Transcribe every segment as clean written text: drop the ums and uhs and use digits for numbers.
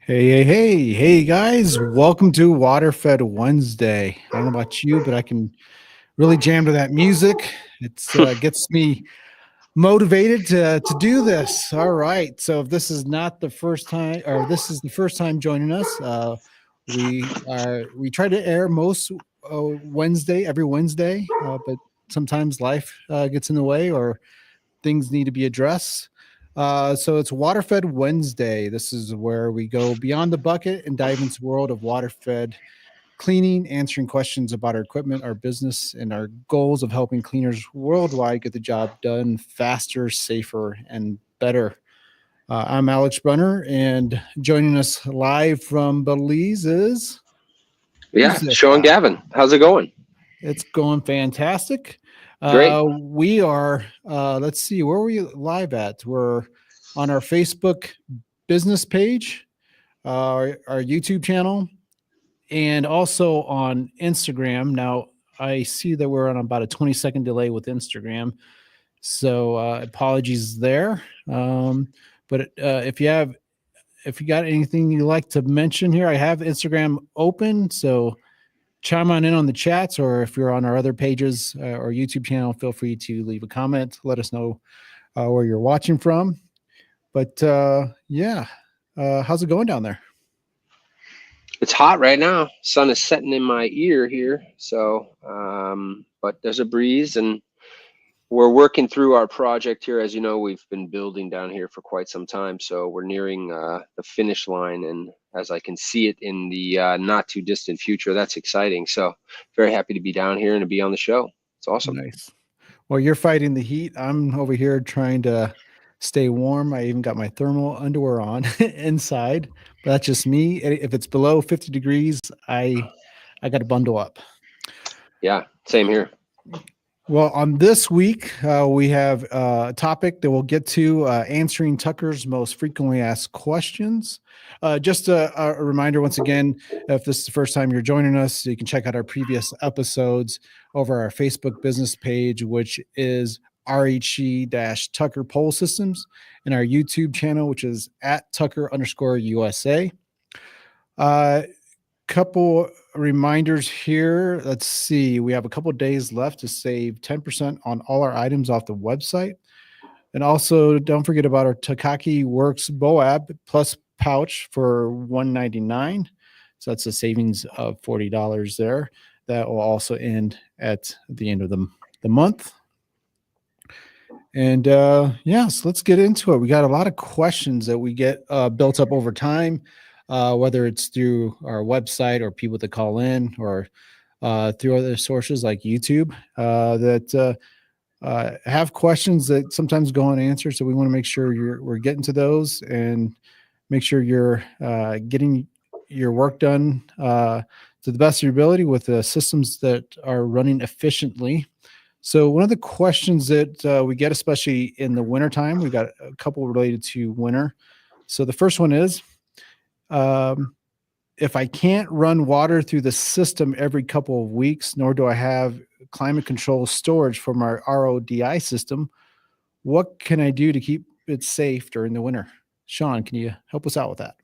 Hey, guys. Welcome to Waterfed Wednesday. I don't know about you, but I can really jam to that music. It's gets me motivated to do this. All right. So if this is not the first time, or this is the first time joining us, we try to air most every Wednesday, but sometimes life gets in the way or things need to be addressed. So it's Waterfed Wednesday. This is where we go beyond the bucket and dive into the world of waterfed cleaning, answering questions about our equipment, our business, and our goals of helping cleaners worldwide get the job done faster, safer, and better. I'm Alex Brunner, and joining us live from Belize is who's Yeah, this Shawn guy? Gavin, how's it going? It's going fantastic. Great. We are, let's see, where are we live at? We're on our Facebook business page, our YouTube channel, and also on Instagram. Now, I see that we're on about a 20-second delay with Instagram. So apologies there. But if you got anything you'd like to mention here, I have Instagram open. So chime on in the chats, or if you're on our other pages or YouTube channel, feel free to leave a comment. Let us know where you're watching from. But yeah, how's it going down there? It's hot right now. Sun is setting in my ear here. But there's a breeze and we're working through our project here. As you know, we've been building down here for quite some time. So we're nearing the finish line. And as I can see it in the not too distant future, that's exciting. So very happy to be down here and to be on the show. It's awesome. Nice. Well, you're fighting the heat. I'm over here trying to stay warm. I even got my thermal underwear on inside, but that's just me. If it's below 50 degrees, I got to bundle up. Yeah, same here. Well, on this week, we have a topic that we'll get to answering Tucker's most frequently asked questions. Just a reminder once again, if this is the first time you're joining us, you can check out our previous episodes over our Facebook business page, which is RHC Tucker Pole Systems, and our YouTube channel, which is at Tucker_USA. Couple reminders here. Let's see. We have a couple days left to save 10% on all our items off the website. And also, don't forget about our Takaki Works Boab Plus pouch for $199. So that's a savings of $40 there. That will also end at the end of the month. And yes, let's get into it. We got a lot of questions that we get built up over time, whether it's through our website or people that call in or through other sources like YouTube that have questions that sometimes go unanswered. So we want to make sure we're getting to those and make sure you're getting your work done to the best of your ability with the systems that are running efficiently. So one of the questions that we get, especially in the wintertime, we got a couple related to winter. So the first one is, if I can't run water through the system every couple of weeks, nor do I have climate control storage for my RODI system, what can I do to keep it safe during the winter? Shawn, can you help us out with that?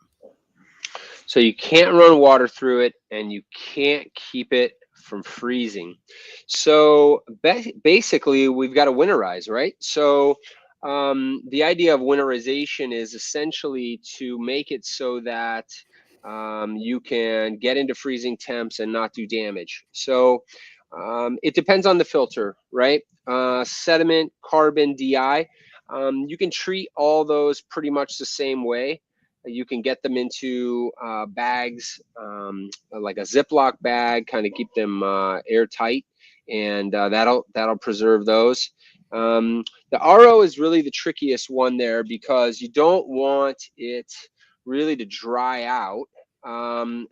So you can't run water through it and you can't keep it from freezing. So basically we've got to winterize, right? So the idea of winterization is essentially to make it so that you can get into freezing temps and not do damage. So it depends on the filter, right? Sediment, carbon, DI. You can treat all those pretty much the same way. You can get them into bags, like a Ziploc bag, kind of keep them airtight, and that'll preserve those. The RO is really the trickiest one there because you don't want it really to dry out.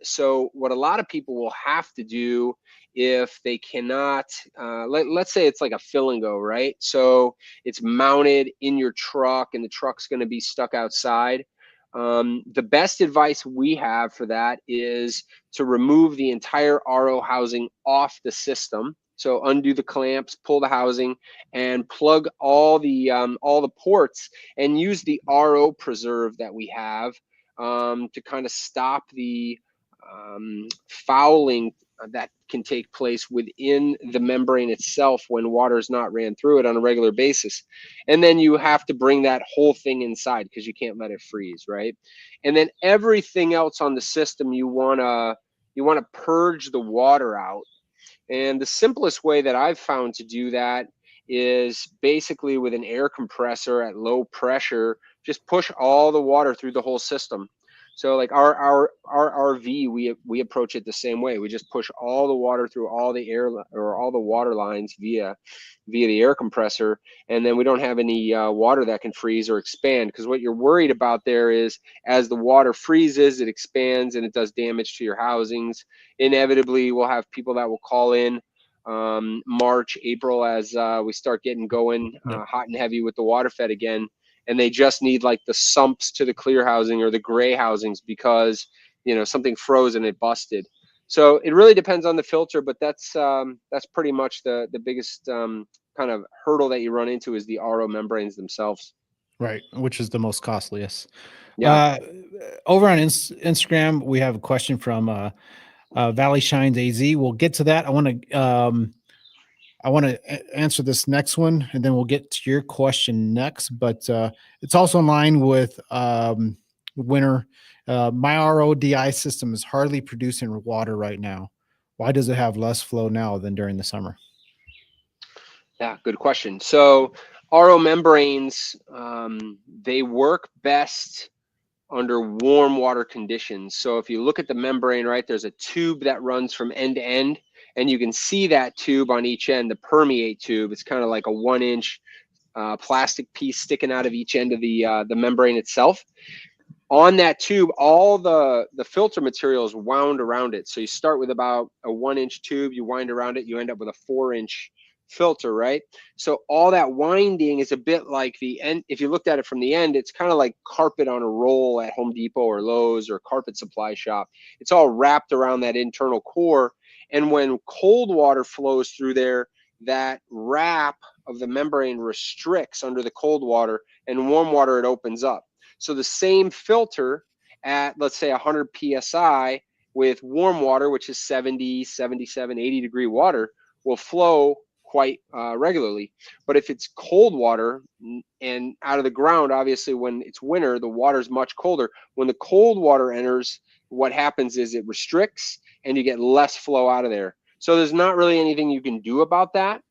So what a lot of people will have to do if they cannot, let's say it's like a fill and go, right? So it's mounted in your truck and the truck's going to be stuck outside. The best advice we have for that is to remove the entire RO housing off the system. So undo the clamps, pull the housing, and plug all the ports, and use the RO preserve that we have to kind of stop the fouling that can take place within the membrane itself when water is not ran through it on a regular basis. And then you have to bring that whole thing inside because you can't let it freeze, right? And then everything else on the system, you want to purge the water out. And the simplest way that I've found to do that is basically with an air compressor at low pressure, just push all the water through the whole system. So like our RV, we approach it the same way. We just push all the water through all the air or all the water lines via the air compressor, and then we don't have any water that can freeze or expand, because what you're worried about there is as the water freezes, it expands and it does damage to your housings. Inevitably, we'll have people that will call in March, April as we start getting going hot and heavy with the water fed again, and they just need like the sumps to the clear housing or the gray housings because something froze and it busted. So it really depends on the filter, but that's pretty much the biggest kind of hurdle that you run into is the RO membranes themselves. Right, which is the most costliest. Yeah. Over on Instagram, we have a question from Valley Shines AZ. We'll get to that. I want to answer this next one, and then we'll get to your question next. But it's also in line with winter. My RODI system is hardly producing water right now. Why does it have less flow now than during the summer? Yeah, good question. So RO membranes, they work best under warm water conditions. So if you look at the membrane, right, there's a tube that runs from end to end, and you can see that tube on each end, the permeate tube. It's kind of like a 1-inch plastic piece sticking out of each end of the membrane itself. On that tube, all the filter material is wound around it. So you start with about a 1-inch tube, you wind around it, you end up with a 4-inch filter, right? So all that winding is a bit like the end. If you looked at it from the end, it's kind of like carpet on a roll at Home Depot or Lowe's or carpet supply shop. It's all wrapped around that internal core. And when cold water flows through there, that wrap of the membrane restricts under the cold water, and warm water, it opens up. So the same filter at, let's say, 100 psi with warm water, which is 70, 77, 80 degree water, will flow quite regularly. But if it's cold water and out of the ground, obviously when it's winter, the water is much colder. When the cold water enters, what happens is it restricts and you get less flow out of there. So there's not really anything you can do about that.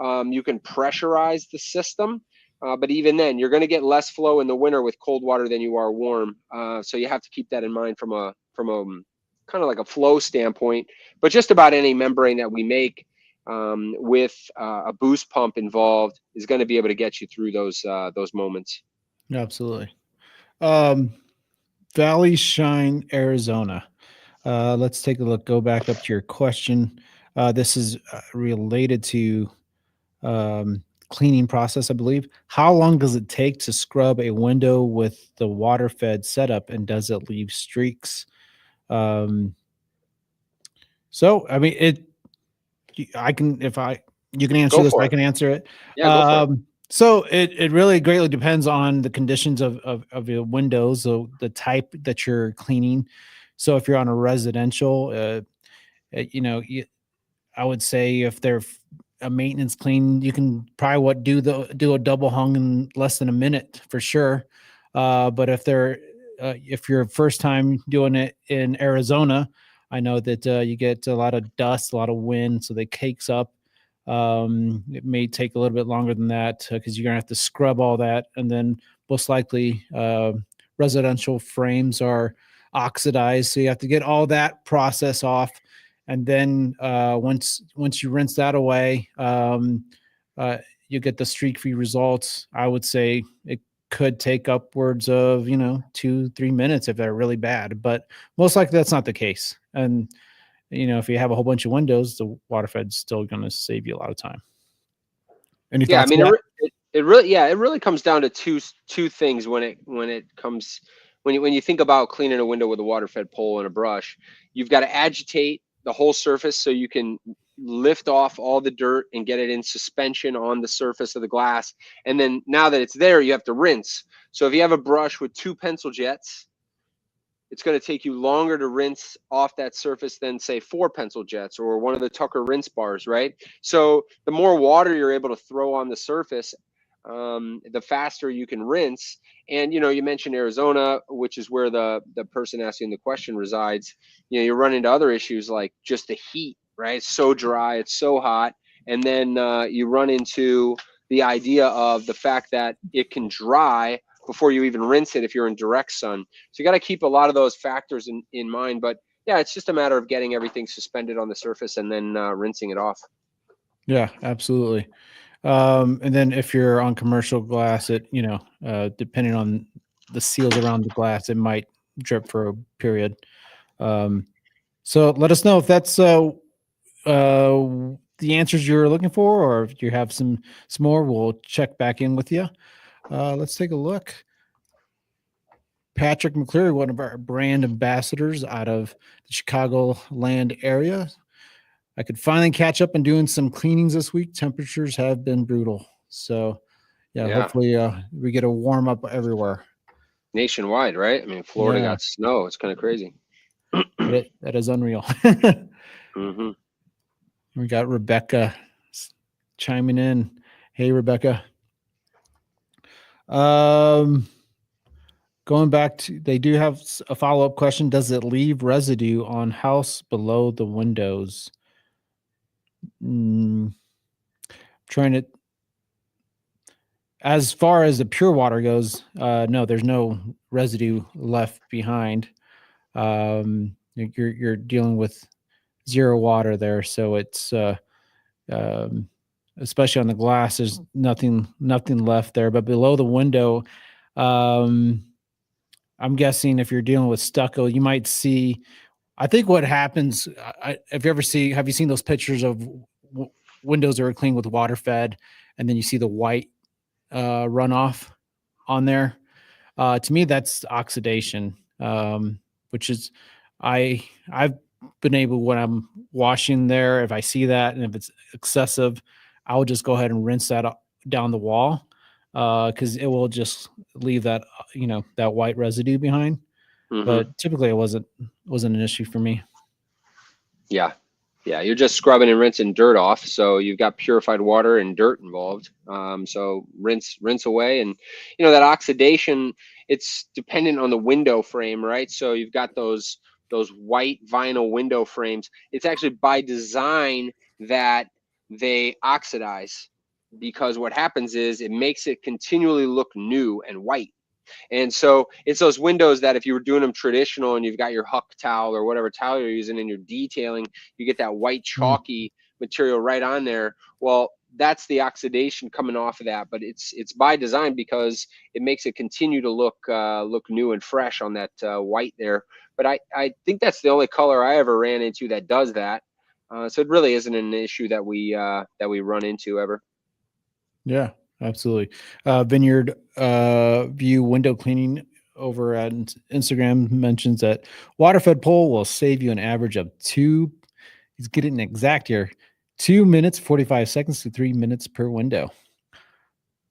You can pressurize the system, but even then, you're going to get less flow in the winter with cold water than you are warm. So you have to keep that in mind from a kind of like a flow standpoint. But just about any membrane that we make with a boost pump involved is going to be able to get you through those moments. Absolutely. Valley Shine, Arizona. Let's take a look. Go back up to your question. This is related to cleaning process, I believe. How long does it take to scrub a window with the water fed setup, and does it leave streaks? So I mean, you can answer this, I can answer it. Yeah, go for it. So it really greatly depends on the conditions of your windows, so the type that you're cleaning. So if you're on a residential, I would say if they're a maintenance clean, you can probably do a double hung in less than a minute for sure. But if you're first time doing it in Arizona, I know that you get a lot of dust, a lot of wind, so they cakes up. It may take a little bit longer than that because you're gonna have to scrub all that, and then most likely residential frames are oxidized, so you have to get all that process off. And then once you rinse that away, you get the streak-free results. I would say it could take upwards of 2-3 minutes if they're really bad, but most likely that's not the case. And if you have a whole bunch of windows, the water fed's still going to save you a lot of time. Any Yeah, I thoughts? mean, it really comes down to two things when you think about cleaning a window with a water fed pole and a brush. You've got to agitate the whole surface so you can lift off all the dirt and get it in suspension on the surface of the glass. And then now that it's there, you have to rinse. So if you have a brush with 2 pencil jets, it's going to take you longer to rinse off that surface than, say, 4 pencil jets or one of the Tucker rinse bars, right? So the more water you're able to throw on the surface, the faster you can rinse. And, you know, you mentioned Arizona, which is where the person asking the question resides. You know, you run into other issues like just the heat, right? It's so dry, it's so hot. And then you run into the idea of the fact that it can dry before you even rinse it if you're in direct sun. So you got to keep a lot of those factors in mind. But yeah, it's just a matter of getting everything suspended on the surface and then rinsing it off. Yeah, absolutely. And then if you're on commercial glass, it, you know, depending on the seals around the glass, it might drip for a period. So let us know if that's the answers you're looking for, or if you have some more, we'll check back in with you. Let's take a look. Patrick McCleary, one of our brand ambassadors out of the Chicagoland area. I could finally catch up on doing some cleanings this week. Temperatures have been brutal. So, yeah. Hopefully we get a warm up everywhere. Nationwide, right? I mean, Florida got snow. It's kind of crazy. That is unreal. Mm-hmm. We got Rebecca chiming in. Hey, Rebecca. Going back to, they do have a follow-up question. Does it leave residue on house below the windows? Trying to, as far as the pure water goes, no, there's no residue left behind. You're dealing with zero water there, so it's especially on the glass, there's nothing left there. But below the window, I'm guessing if you're dealing with stucco, you might see. I think what happens, have you seen those pictures of windows that are clean with water fed, and then you see the white runoff on there? To me, that's oxidation, which is I've been able, when I'm washing there, if I see that and if it's excessive, I'll just go ahead and rinse that down the wall, because it will just leave that that white residue behind. Mm-hmm. But typically, it wasn't an issue for me. Yeah, you're just scrubbing and rinsing dirt off, so you've got purified water and dirt involved. So rinse away, and you know that oxidation, it's dependent on the window frame, right? So you've got those white vinyl window frames. It's actually by design that they oxidize, because what happens is it makes it continually look new and white. And so it's those windows that if you were doing them traditional and you've got your Huck towel or whatever towel you're using and you're detailing, you get that white chalky material right on there. Well, that's the oxidation coming off of that, but it's by design because it makes it continue to look new and fresh on that white there. But I think that's the only color I ever ran into that does that. So it really isn't an issue that we run into ever. Yeah, absolutely. Vineyard View window cleaning over at Instagram mentions that water-fed pole will save you an average of he's getting an exact here, 2 minutes, 45 seconds to 3 minutes per window.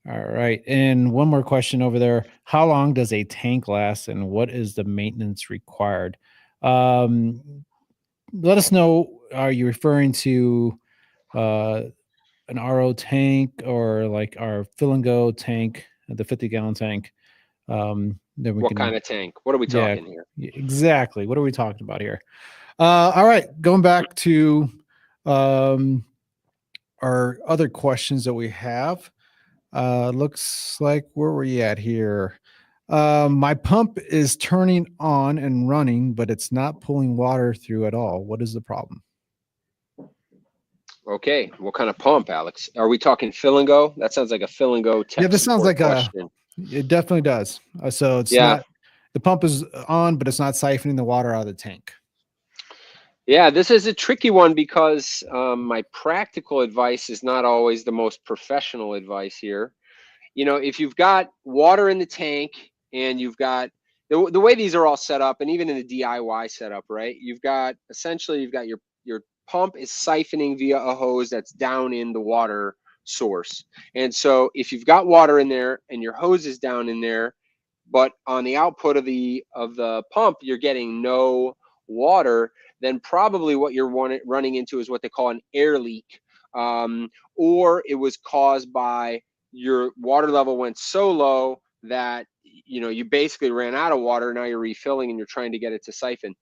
All right. And one more question over there. How long does a tank last and what is the maintenance required? Let us know. Are you referring to an RO tank or like our fill and go tank, the 50-gallon tank? Then what kind of tank? What are we talking here? Exactly. What are we talking about here? All right. Going back to our other questions that we have. Looks like, where were you at here? My pump is turning on and running, but it's not pulling water through at all. What is the problem? Okay, what kind of pump, Alex? Are we talking fill and go? That sounds like a fill and go tech. Yeah, this sounds like question. It definitely does. So it's not, the pump is on, but it's not siphoning the water out of the tank. Yeah, this is a tricky one because my practical advice is not always the most professional advice here. You know, if you've got water in the tank and you've got the way these are all set up, and even in the DIY setup, right? You've got your pump is siphoning via a hose that's down in the water source. And so if you've got water in there and your hose is down in there, but on the output of the pump, you're getting no water, then probably what you're running into is what they call an air leak. Or it was caused by your water level went so low that you basically ran out of water. Now you're refilling and you're trying to get it to siphon.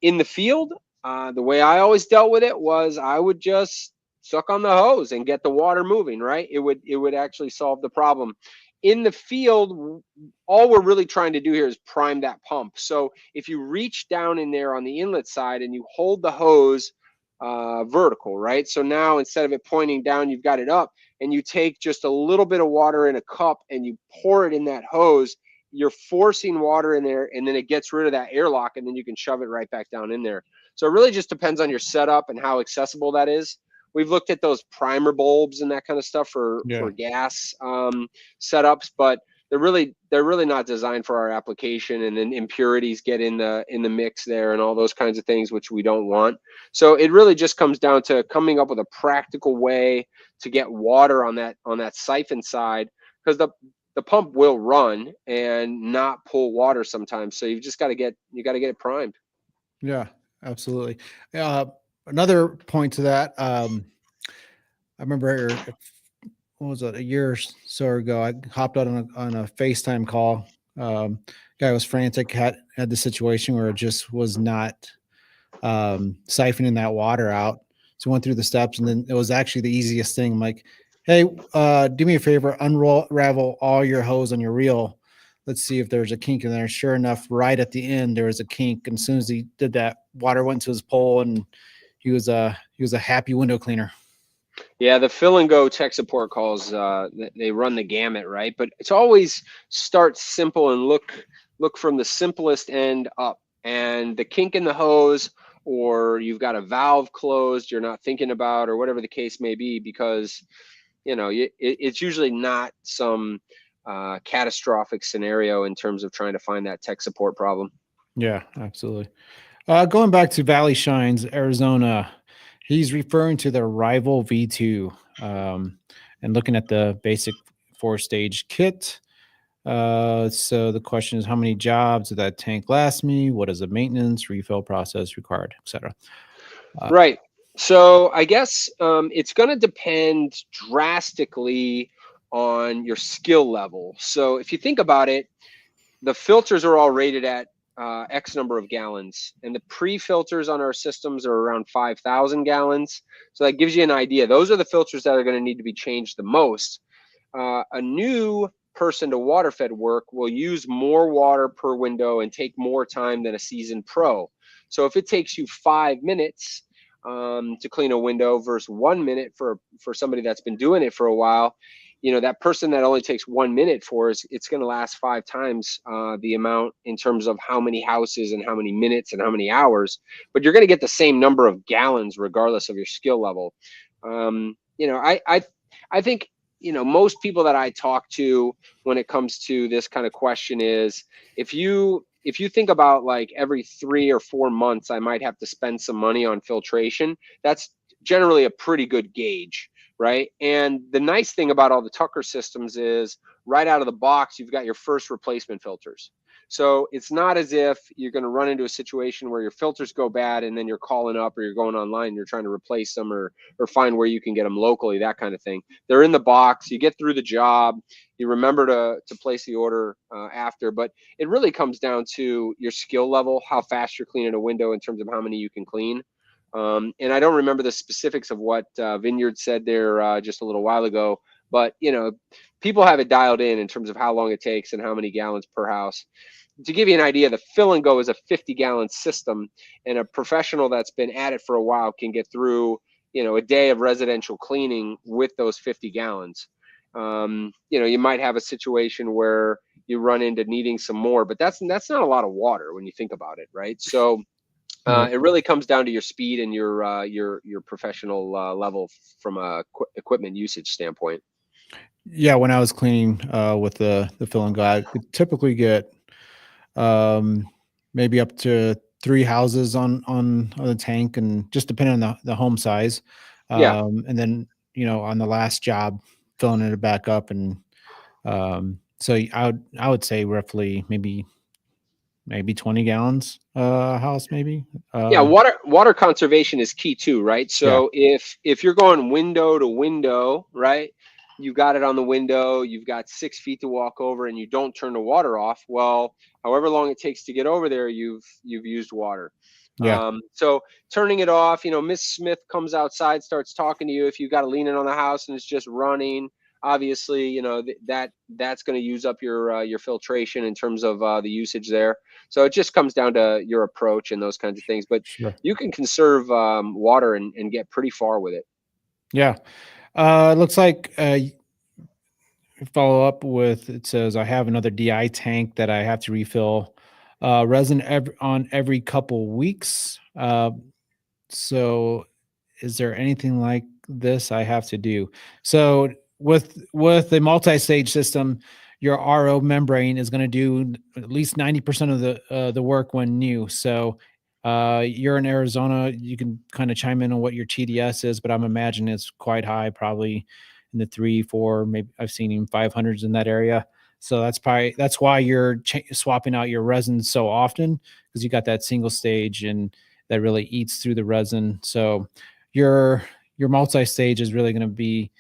In the field, the way I always dealt with it was I would just suck on the hose and get the water moving, right? It would actually solve the problem. In the field, all we're really trying to do here is prime that pump. So if you reach down in there on the inlet side and you hold the hose vertical, right? So now instead of it pointing down, you've got it up, and you take just a little bit of water in a cup and you pour it in that hose. You're forcing water in there, and then it gets rid of that airlock, and then you can shove it right back down in there. So it really just depends on your setup and how accessible that is. We've looked at those primer bulbs and that kind of stuff for gas setups, but they're really not designed for our application, and then impurities get in the mix there and all those kinds of things, which we don't want. So it really just comes down to coming up with a practical way to get water on that siphon side, because the pump will run and not pull water sometimes. So you've just got to get it primed. Yeah, absolutely. Another point to that, I remember, what was it, a year or so ago, I hopped out on a FaceTime call. Guy was frantic, had the situation where it just was not siphoning that water out. So went through the steps, and then it was actually the easiest thing. I'm like, hey, do me a favor, unravel all your hose on your reel. Let's see if there's a kink in there. Sure enough, right at the end, there was a kink. And as soon as he did that, water went to his pole, and he was a happy window cleaner. Yeah, the fill and go tech support calls, they run the gamut, right? But it's always start simple and look from the simplest end up. And the kink in the hose, or you've got a valve closed you're not thinking about, or whatever the case may be, because it's usually not some catastrophic scenario in terms of trying to find that tech support problem. Yeah, absolutely. Going back to Valley Shines, Arizona, he's referring to the Rival V2, and looking at the basic 4-stage kit. So the question is, how many jobs did that tank last me? What is the maintenance refill process required, etc.? Right. So I guess it's going to depend drastically on your skill level. So if you think about it, the filters are all rated at X number of gallons, and the pre-filters on our systems are around 5,000 gallons. So that gives you an idea. Those are the filters that are going to need to be changed the most. A new person to water fed work will use more water per window and take more time than a seasoned pro. So if it takes you 5 minutes to clean a window versus 1 minute for somebody that's been doing it for a while, that person that only takes 1 minute it's going to last 5 times the amount in terms of how many houses and how many minutes and how many hours, but you're going to get the same number of gallons regardless of your skill level. I think most people that I talk to when it comes to this kind of question is, if you think about, like, every 3 or 4 months I might have to spend some money on filtration, that's generally a pretty good gauge, right? And the nice thing about all the Tucker systems is, right out of the box, you've got your first replacement filters. So it's not as if you're going to run into a situation where your filters go bad and then you're calling up or you're going online and you're trying to replace them, or find where you can get them locally, that kind of thing. They're in the box. You get through the job. You remember to place the order after. But it really comes down to your skill level, how fast you're cleaning a window in terms of how many you can clean. And I don't remember the specifics of what Vineyard said there just a little while ago, but people have it dialed in terms of how long it takes and how many gallons per house. To give you an idea, the fill and go is a 50-gallon system, and a professional that's been at it for a while can get through a day of residential cleaning with those 50 gallons. You might have a situation where you run into needing some more, but that's not a lot of water when you think about it, right? So it really comes down to your speed and your professional level from a equipment usage standpoint. Yeah, when I was cleaning with the fill and go, I could typically get maybe up to 3 houses on the tank, and just depending on the home size. Yeah. And then on the last job, filling it back up, and So I would say roughly maybe 20 gallons house maybe. Yeah, Uh, water conservation is key too, right? yeah, So if you're going window to window, right? You got it on the window, you've got 6 feet to walk over, and you don't turn the water off. Well, however long it takes to get over there, you've used water. yeah, So turning it off, Miss Smith comes outside, starts talking to you. If you've got a leaning on the house and it's just running, obviously, that's going to use up your filtration in terms of the usage there. So it just comes down to your approach and those kinds of things. But sure. you can conserve water and get pretty far with it. Yeah. It looks like follow up with it says I have another DI tank that I have to refill resin on every couple weeks. So is there anything like this I have to do? So with the multi-stage system, your RO membrane is going to do at least 90% of the work when new. So you're in Arizona, you can kind of chime in on what your TDS is, but I'm imagining it's quite high, probably in the 3, 4, maybe I've seen even 500s in that area. So that's why you're swapping out your resin so often, because you got that single stage and that really eats through the resin. So your multi-stage is really going to be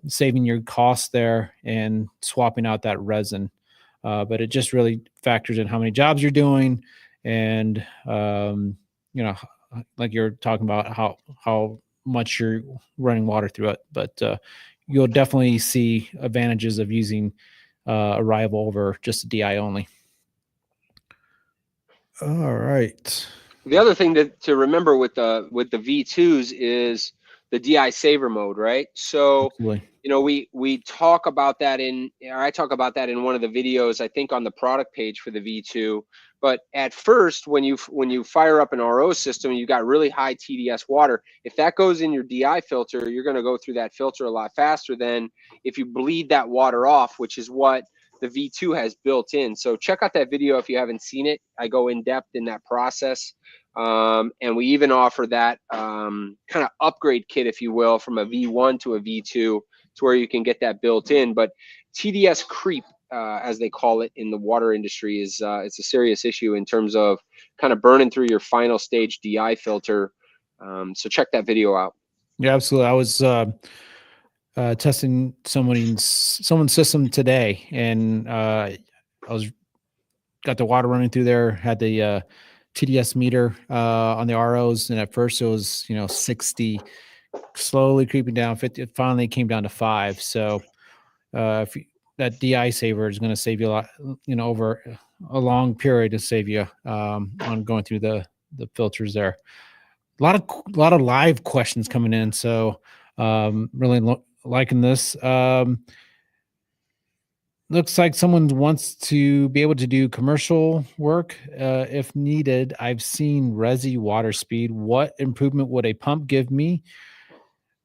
saving your costs there and swapping out that resin. But it just really factors in how many jobs you're doing, and you know, like you're talking about how much you're running water through it. But you'll definitely see advantages of using a rival over just a DI only. All right. The other thing to remember with the V2s is the DI saver mode, right? So, Absolutely. we talk about that or I talk about that in one of the videos, I think on the product page for the V2. But at first, when you fire up an RO system, you got really high TDS water. If that goes in your DI filter, you're going to go through that filter a lot faster than if you bleed that water off, which is what the V2 has built in. So check out that video if you haven't seen it. I go in depth in that process. And we even offer that kind of upgrade kit, if you will, from a V1 to a V2 to where you can get that built in. But TDS creep, as they call it in the water industry, is it's a serious issue in terms of kind of burning through your final stage DI filter. So check that video out. Yeah, absolutely. I was testing someone's system today, and I was got the water running through there. Had the TDS meter on the ROs, and at first it was 60, slowly creeping down 50. It finally came down to 5. So if you, that DI saver is going to save you a lot, over a long period to save you on going through the filters there. A lot of live questions coming in, so really liking this. Looks like someone wants to be able to do commercial work if needed. I've seen resi water speed. What improvement would a pump give me?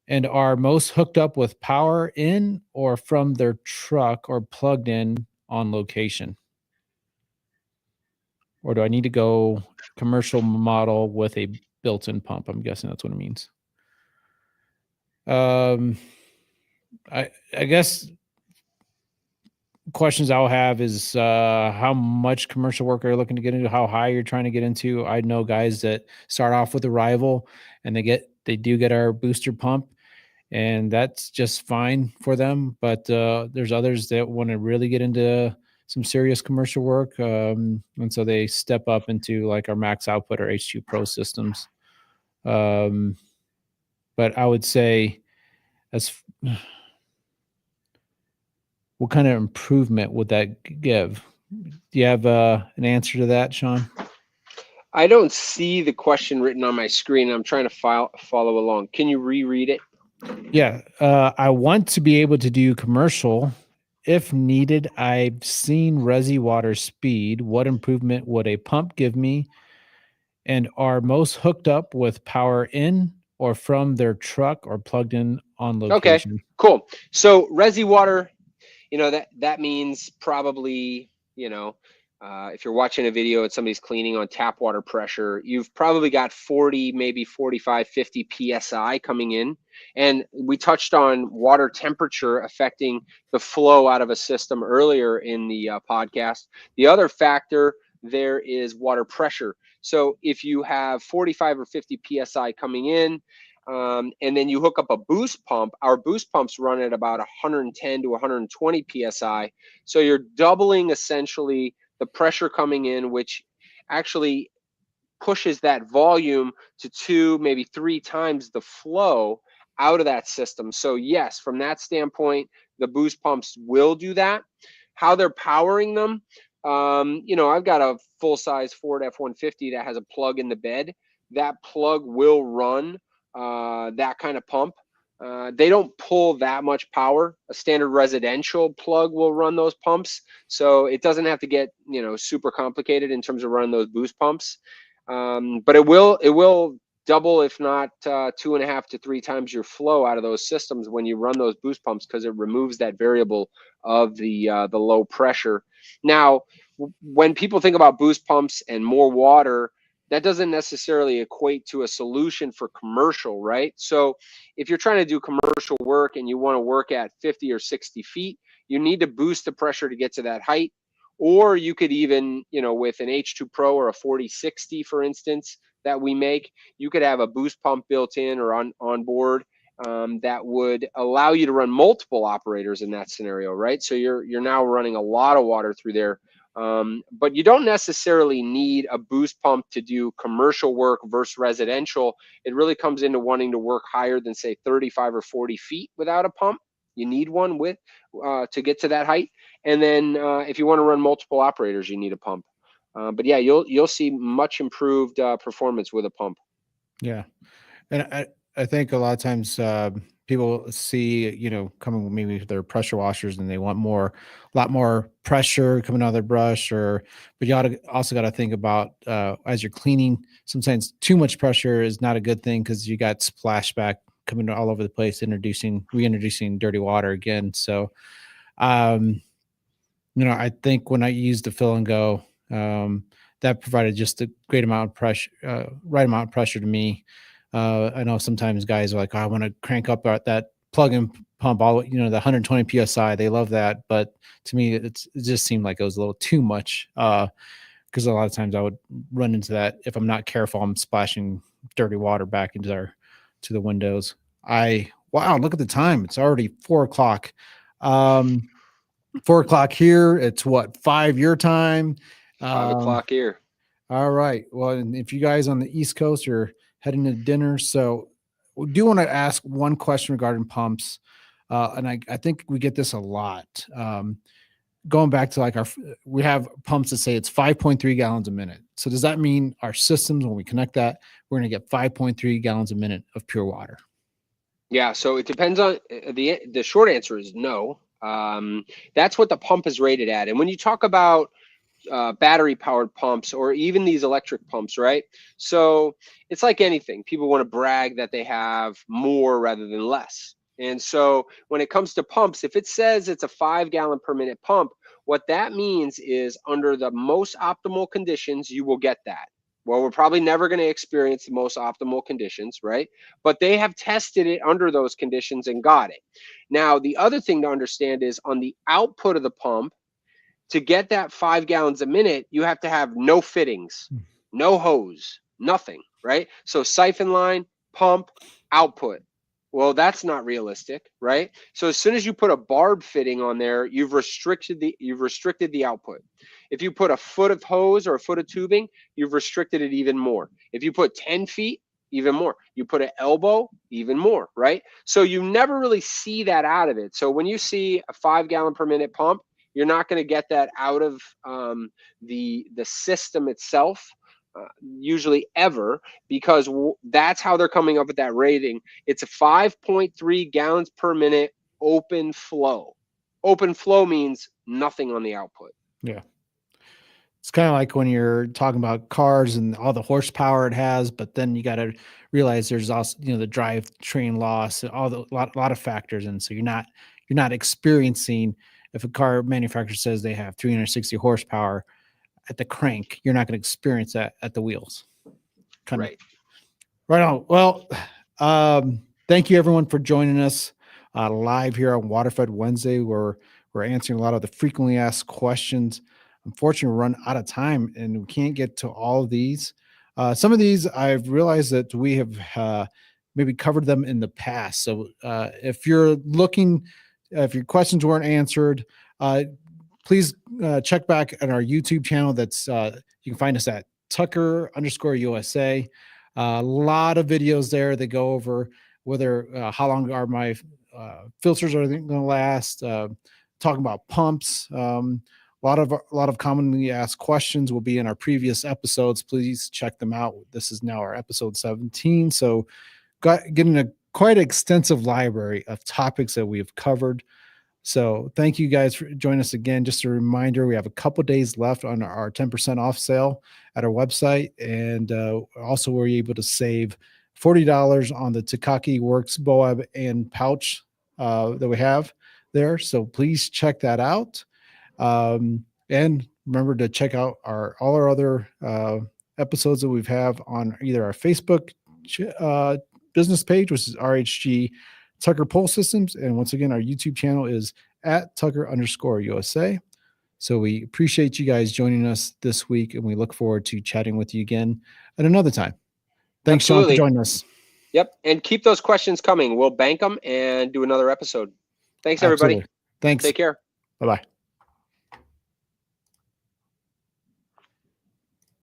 And are most hooked up with power in or from their truck or plugged in on location? Or do I need to go commercial model with a built-in pump? I'm guessing that's what it means. Um, I guess questions I'll have is how much commercial work are you looking to get into, how high you're trying to get into. I know guys that start off with a rival and they do get our booster pump, and that's just fine for them. But there's others that want to really get into some serious commercial work, and so they step up into like our max output or H2 Pro systems. But I would say as what kind of improvement would that give? Do you have an answer to that, Shawn? I don't see the question written on my screen. I'm trying to follow along. Can you reread it? Yeah, I want to be able to do commercial if needed. I've seen resi water speed. What improvement would a pump give me? And are most hooked up with power in or from their truck or plugged in on Okay, location? cool. So resi water, that means probably, If you're watching a video and somebody's cleaning on tap water pressure, you've probably got 40, maybe 45, 50 PSI coming in. And we touched on water temperature affecting the flow out of a system earlier in the podcast. The other factor there is water pressure. So if you have 45 or 50 PSI coming in, and then you hook up a boost pump, our boost pumps run at about 110 to 120 PSI. So you're doubling essentially the pressure coming in, which actually pushes that volume to 2, maybe 3 times the flow out of that system. So yes, from that standpoint, the boost pumps will do that. How they're powering them, I've got a full-size Ford F-150 that has a plug in the bed. That plug will run that kind of pump. They don't pull that much power. A standard residential plug will run those pumps, so it doesn't have to get super complicated in terms of running those boost pumps. But it will double, if not 2.5 to 3 times your flow out of those systems when you run those boost pumps, because it removes that variable of the low pressure. Now, when people think about boost pumps and more water, that doesn't necessarily equate to a solution for commercial, right? So if you're trying to do commercial work and you want to work at 50 or 60 feet, you need to boost the pressure to get to that height. Or you could even, with an H2 Pro or a 4060, for instance, that we make, you could have a boost pump built in or on board that would allow you to run multiple operators in that scenario, right? So you're now running a lot of water through there. But you don't necessarily need a boost pump to do commercial work versus residential. It really comes into wanting to work higher than, say, 35 or 40 feet without a pump. You need one with to get to that height. And then if you want to run multiple operators, you need a pump. But yeah, you'll see much improved performance with a pump. Yeah. And I think a lot of times people see, coming maybe with their pressure washers and they want a lot more pressure coming out of their brush, but you also got to think about as you're cleaning, sometimes too much pressure is not a good thing because you got splashback coming all over the place, reintroducing dirty water again. So, I think when I used the fill and go, that provided just a great amount of pressure, right amount of pressure to me. I know sometimes guys are like, oh, I want to crank up that plug and pump all, the 120 PSI. They love that. But to me, it just seemed like it was a little too much. Because a lot of times I would run into that. If I'm not careful, I'm splashing dirty water back into to the windows. Wow, look at the time. It's already 4:00. 4:00 here. It's what, 5 your time? 5 o'clock here. All right. Well, and if you guys on the East Coast are heading to dinner, so we do want to ask one question regarding pumps. And I think we get this a lot. Going back to we have pumps that say it's 5.3 gallons a minute. So does that mean our systems, when we connect that, we're going to get 5.3 gallons a minute of pure water? Yeah. So it depends on the short answer is no. That's what the pump is rated at. And when you talk about battery powered pumps or even these electric pumps, right? So it's like anything. People want to brag that they have more rather than less. And so when it comes to pumps, if it says it's a 5 gallon per minute pump, what that means is under the most optimal conditions, you will get that. Well, we're probably never going to experience the most optimal conditions, right? But they have tested it under those conditions and got it. Now, the other thing to understand is on the output of the pump, to get that 5 gallons a minute, you have to have no fittings, no hose, nothing, right? So siphon line, pump, output. Well, that's not realistic, right? So as soon as you put a barb fitting on there, you've restricted the output. If you put a foot of hose or a foot of tubing, you've restricted it even more. If you put 10 feet, even more. You put an elbow, even more, right? So you never really see that out of it. So when you see a 5 gallon per minute pump, you're not going to get that out of the system itself, usually ever, because that's how they're coming up with that rating. It's a 5.3 gallons per minute open flow. Open flow means nothing on the output. Yeah. It's kind of like when you're talking about cars and all the horsepower it has, but then you got to realize there's also, the drivetrain loss and lot of factors. And so you're not experiencing, if a car manufacturer says they have 360 horsepower, at the crank. You're not going to experience that at the wheels. Kind of Right. right on. Well, thank you everyone for joining us live here on Waterfed Wednesday, where we're answering a lot of the frequently asked questions. Unfortunately, we run out of time and we can't get to all of these. Some of these I've realized that we have maybe covered them in the past. So if you're looking, if your questions weren't answered, please check back on our YouTube channel. That's you can find us at Tucker_USA. A lot of videos there that go over whether how long are my filters are going to last. Talking about pumps. A lot of commonly asked questions will be in our previous episodes. Please check them out. This is now our episode 17. So, getting a quite extensive library of topics that we have covered. So thank you guys for joining us again. Just a reminder, we have a couple days left on our 10% off sale at our website. And also we're able to save $40 on the Takaki Works Boab and pouch that we have there. So please check that out. And remember to check out all our other episodes that we've have on either our Facebook business page, which is RHG Tucker Pole Systems. And once again, our YouTube channel is at Tucker_USA. So we appreciate you guys joining us this week, and we look forward to chatting with you again at another time. Thanks, Absolutely. Shawn, for joining us. Yep. And keep those questions coming. We'll bank them and do another episode. Thanks, everybody. Absolutely. Thanks. Take care. Bye-bye.